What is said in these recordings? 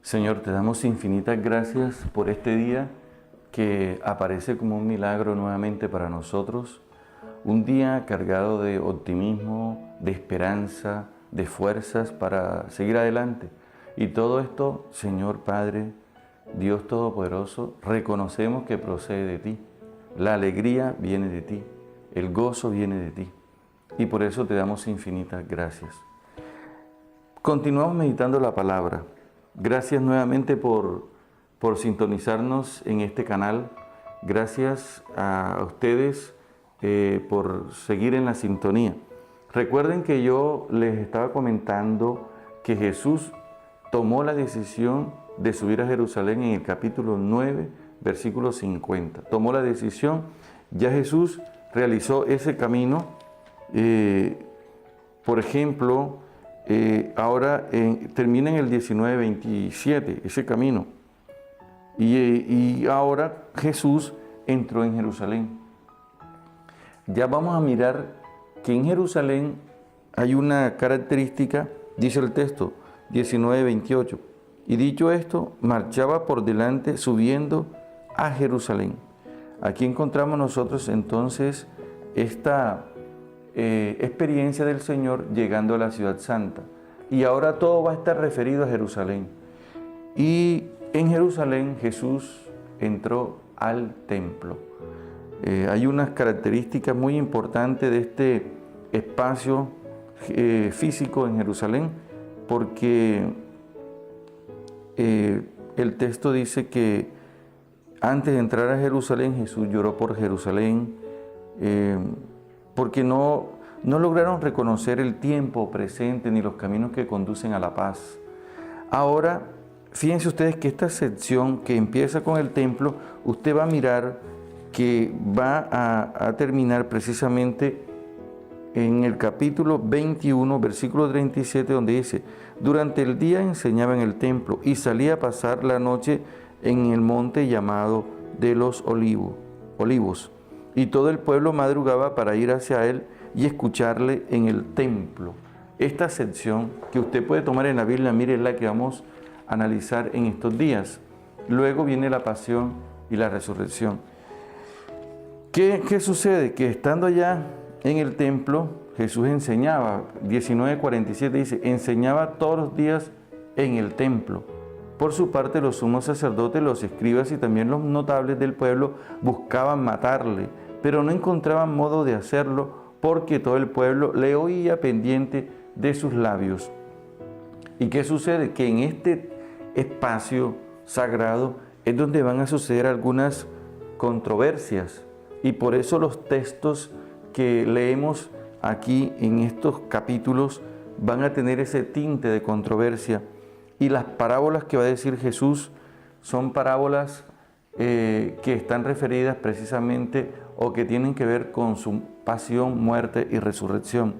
Señor, te damos infinitas gracias por este día que aparece como un milagro nuevamente para nosotros. Un día cargado de optimismo, de esperanza, de fuerzas para seguir adelante. Y todo esto, Señor Padre, Dios Todopoderoso, reconocemos que procede de ti. La alegría viene de ti, el gozo viene de ti. Y por eso te damos infinitas gracias. Continuamos meditando la palabra. Gracias nuevamente por sintonizarnos en este canal. Gracias a ustedes por seguir en la sintonía. Recuerden que yo les estaba comentando que Jesús tomó la decisión de subir a Jerusalén en el capítulo 9, versículo 50. Tomó la decisión, ya Jesús realizó ese camino. Por ejemplo, ahora termina en el 19:27 ese camino. Y ahora Jesús entró en Jerusalén. Ya vamos a mirar que en Jerusalén hay una característica, dice el texto 19:28. Y dicho esto, marchaba por delante subiendo a Jerusalén. Aquí encontramos nosotros entonces esta experiencia del Señor llegando a la ciudad santa. Y ahora todo va a estar referido a Jerusalén. Y en Jerusalén Jesús entró al templo. Hay unas características muy importantes de este espacio físico en Jerusalén, porque el texto dice que antes de entrar a Jerusalén, Jesús lloró por Jerusalén, porque no lograron reconocer el tiempo presente ni los caminos que conducen a la paz. Ahora, fíjense ustedes que esta sección que empieza con el templo, usted va a mirar que va a terminar precisamente en el capítulo 21, versículo 37, donde dice: durante el día enseñaba en el templo y salía a pasar la noche en el monte llamado de los Olivos. Y todo el pueblo madrugaba para ir hacia él y escucharle en el templo. Esta sección que usted puede tomar en la Biblia, mire, es la que vamos a analizar en estos días. Luego viene la pasión y la resurrección. ¿Qué sucede? Que estando allá en el templo, Jesús enseñaba, 19:47 dice, enseñaba todos los días en el templo. Por su parte, los sumos sacerdotes, los escribas y también los notables del pueblo buscaban matarle, pero no encontraban modo de hacerlo porque todo el pueblo le oía pendiente de sus labios. ¿Y qué sucede? Que en este espacio sagrado es donde van a suceder algunas controversias, y por eso los textos que leemos aquí en estos capítulos van a tener ese tinte de controversia. Y las parábolas que va a decir Jesús son parábolas que están referidas precisamente o que tienen que ver con su pasión, muerte y resurrección.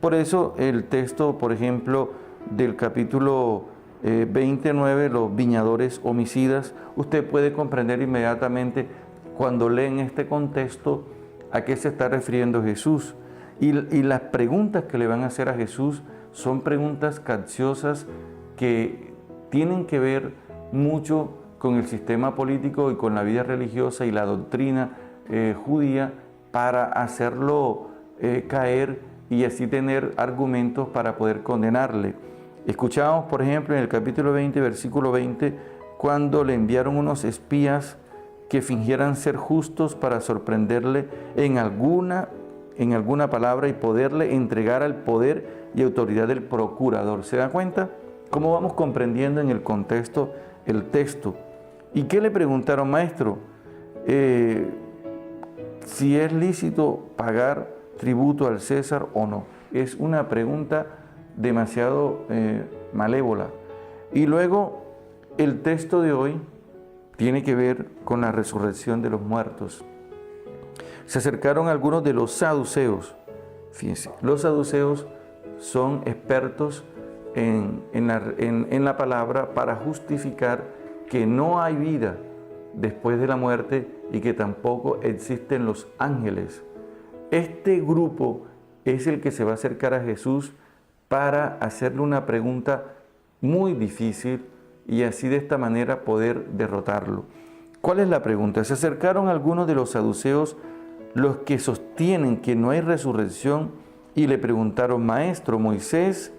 Por eso el texto, por ejemplo, del capítulo 29, los viñadores homicidas, usted puede comprender inmediatamente cuando leen este contexto a qué se está refiriendo Jesús. Y las preguntas que le van a hacer a Jesús son preguntas capciosas que tienen que ver mucho con el sistema político y con la vida religiosa y la doctrina judía, para hacerlo caer y así tener argumentos para poder condenarle. Escuchábamos, por ejemplo, en el capítulo 20, versículo 20, cuando le enviaron unos espías que fingieran ser justos para sorprenderle en alguna palabra y poderle entregar al poder y autoridad del procurador. ¿Se da cuenta cómo vamos comprendiendo en el contexto el texto? ¿Y qué le preguntaron, maestro? Si es lícito pagar tributo al César o no. Es una pregunta demasiado malévola. Y luego el texto de hoy tiene que ver con la resurrección de los muertos. Se acercaron algunos de los saduceos. Fíjense, los saduceos son expertos en la palabra para justificar que no hay vida después de la muerte y que tampoco existen los ángeles. Este grupo es el que se va a acercar a Jesús para hacerle una pregunta muy difícil, y así de esta manera poder derrotarlo. ¿Cuál es la pregunta? Se acercaron algunos de los saduceos, los que sostienen que no hay resurrección, y le preguntaron: Maestro, Moisés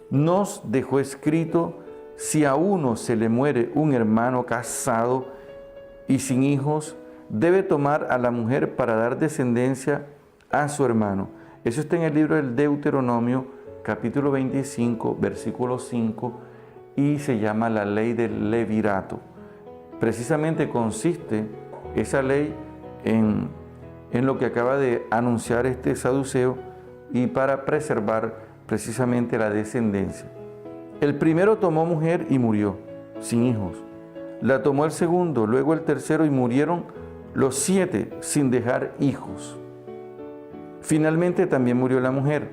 nos dejó escrito, si a uno se le muere un hermano casado y sin hijos, debe tomar a la mujer para dar descendencia a su hermano. Eso está en el libro del Deuteronomio, capítulo 25, versículo 5, y se llama la ley del levirato. Precisamente consiste esa ley en lo que acaba de anunciar este saduceo, y para preservar precisamente la descendencia. El primero tomó mujer y murió, sin hijos. La tomó el segundo, luego el tercero, y murieron los 7 sin dejar hijos. Finalmente también murió la mujer.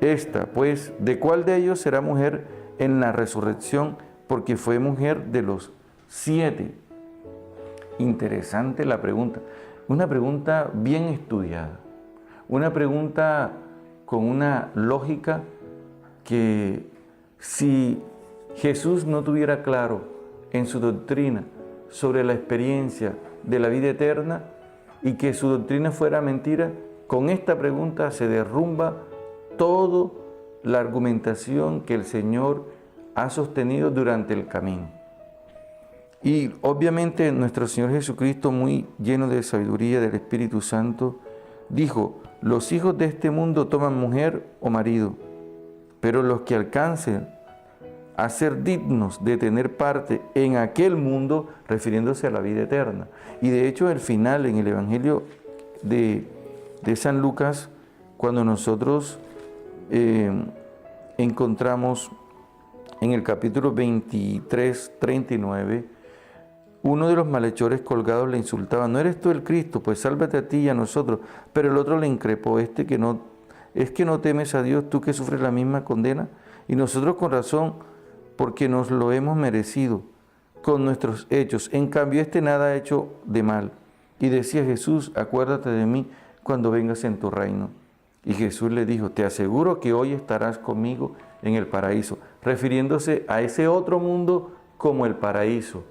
Esta, pues, ¿de cuál de ellos será mujer en la resurrección? Porque fue mujer de los 7. Interesante la pregunta. Una pregunta bien estudiada. Una pregunta con una lógica que, si Jesús no tuviera claro en su doctrina sobre la experiencia de la vida eterna, y que su doctrina fuera mentira, con esta pregunta se derrumba toda la argumentación que el Señor ha sostenido durante el camino. Y obviamente nuestro Señor Jesucristo, muy lleno de sabiduría del Espíritu Santo, dijo: los hijos de este mundo toman mujer o marido, pero los que alcancen a ser dignos de tener parte en aquel mundo, refiriéndose a la vida eterna. Y de hecho, el final en el Evangelio de San Lucas, cuando nosotros encontramos en el capítulo 23, 39, uno de los malhechores colgados le insultaba: ¿no eres tú el Cristo? Pues sálvate a ti y a nosotros. Pero el otro le increpó: ¿es que no temes a Dios, tú que sufres la misma condena? Y nosotros con razón, porque nos lo hemos merecido con nuestros hechos. En cambio, nada ha hecho de mal. Y decía Jesús: acuérdate de mí cuando vengas en tu reino. Y Jesús le dijo: te aseguro que hoy estarás conmigo en el paraíso, refiriéndose a ese otro mundo como el paraíso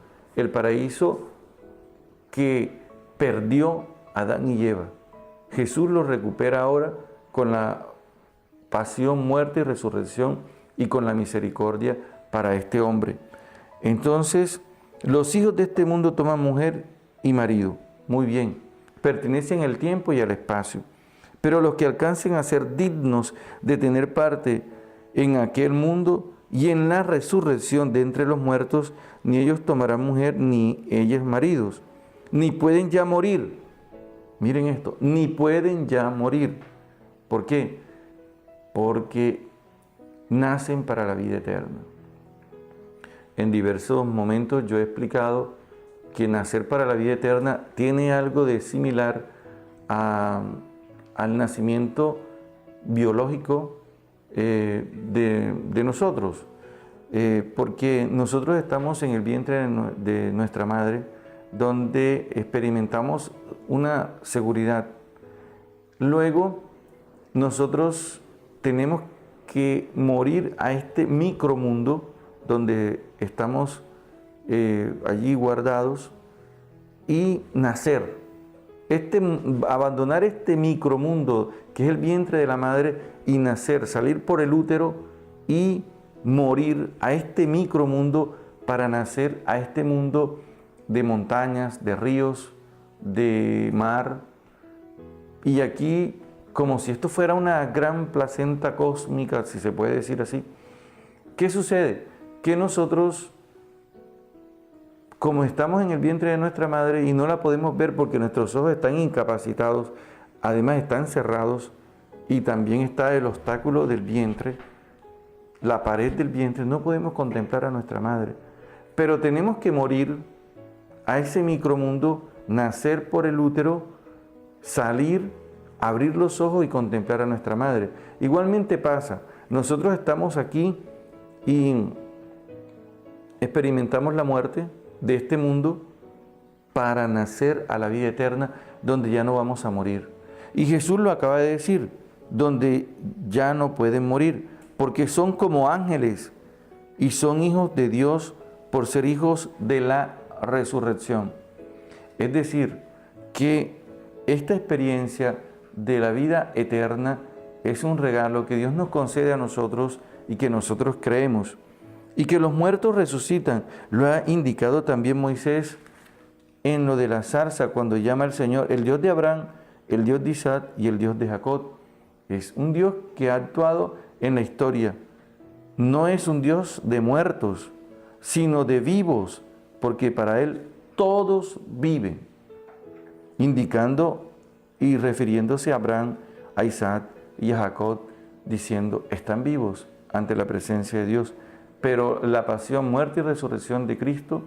que perdió Adán y Eva. Jesús lo recupera ahora con la pasión, muerte y resurrección, y con la misericordia para este hombre. Entonces, los hijos de este mundo toman mujer y marido. Muy bien, pertenecen al tiempo y al espacio. Pero los que alcancen a ser dignos de tener parte en aquel mundo y en la resurrección de entre los muertos, ni ellos tomarán mujer, ni ellas maridos, ni pueden ya morir. Miren esto, ni pueden ya morir. ¿Por qué? Porque nacen para la vida eterna. En diversos momentos yo he explicado que nacer para la vida eterna tiene algo de similar al nacimiento biológico de nosotros, porque nosotros estamos en el vientre de nuestra madre, donde experimentamos una seguridad. Luego nosotros tenemos que morir a este micromundo donde estamos allí guardados, y nacer. Abandonar este micromundo que es el vientre de la madre, y nacer, salir por el útero y morir a este micromundo para nacer a este mundo de montañas, de ríos, de mar. Y aquí, como si esto fuera una gran placenta cósmica, si se puede decir así, ¿qué sucede? Que nosotros, como estamos en el vientre de nuestra madre y no la podemos ver porque nuestros ojos están incapacitados, además están cerrados, y también está el obstáculo del vientre, la pared del vientre, no podemos contemplar a nuestra madre. Pero tenemos que morir a ese micromundo, nacer por el útero, salir, abrir los ojos y contemplar a nuestra madre. Igualmente pasa, nosotros estamos aquí y experimentamos la muerte de este mundo para nacer a la vida eterna, donde ya no vamos a morir. Y Jesús lo acaba de decir, donde ya no pueden morir, porque son como ángeles y son hijos de Dios por ser hijos de la resurrección. Es decir, que esta experiencia de la vida eterna es un regalo que Dios nos concede a nosotros y que nosotros creemos. Y que los muertos resucitan. Lo ha indicado también Moisés en lo de la zarza, cuando llama al Señor el Dios de Abraham, el Dios de Isaac y el Dios de Jacob. Es un Dios que ha actuado en la historia. No es un Dios de muertos, sino de vivos, porque para Él todos viven. Indicando y refiriéndose a Abraham, a Isaac y a Jacob, diciendo, están vivos ante la presencia de Dios. Pero la pasión, muerte y resurrección de Cristo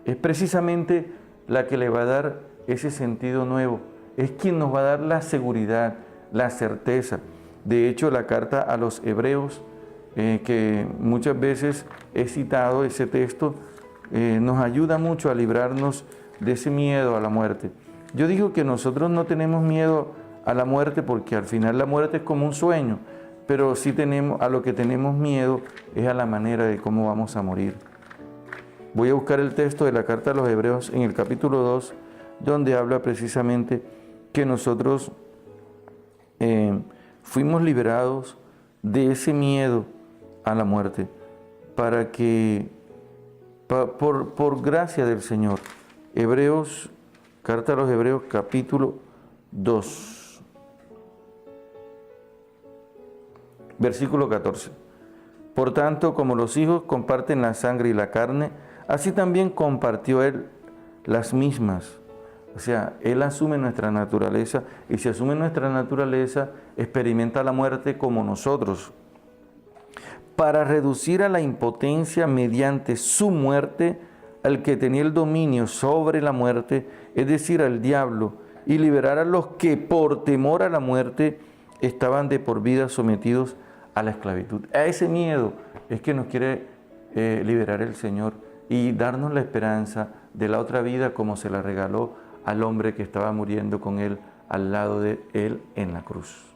es precisamente la que le va a dar ese sentido nuevo. Es quien nos va a dar la seguridad, la certeza. De hecho, la carta a los Hebreos, que muchas veces he citado ese texto, nos ayuda mucho a librarnos de ese miedo a la muerte. Yo digo que nosotros no tenemos miedo a la muerte porque al final la muerte es como un sueño, pero sí a lo que tenemos miedo es a la manera de cómo vamos a morir. Voy a buscar el texto de la carta a los Hebreos en el capítulo 2, donde habla precisamente que nosotros fuimos liberados de ese miedo a la muerte, para que, por gracia del Señor. Hebreos, carta a los Hebreos, capítulo 2, versículo 14. Por tanto, como los hijos comparten la sangre y la carne, así también compartió Él las mismas. O sea, Él asume nuestra naturaleza, y si asume nuestra naturaleza, experimenta la muerte como nosotros, para reducir a la impotencia mediante su muerte al que tenía el dominio sobre la muerte, es decir, al diablo, y liberar a los que por temor a la muerte estaban de por vida sometidos a la esclavitud. A ese miedo es que nos quiere liberar el Señor y darnos la esperanza de la otra vida como se la regaló al hombre que estaba muriendo con Él al lado de Él en la cruz.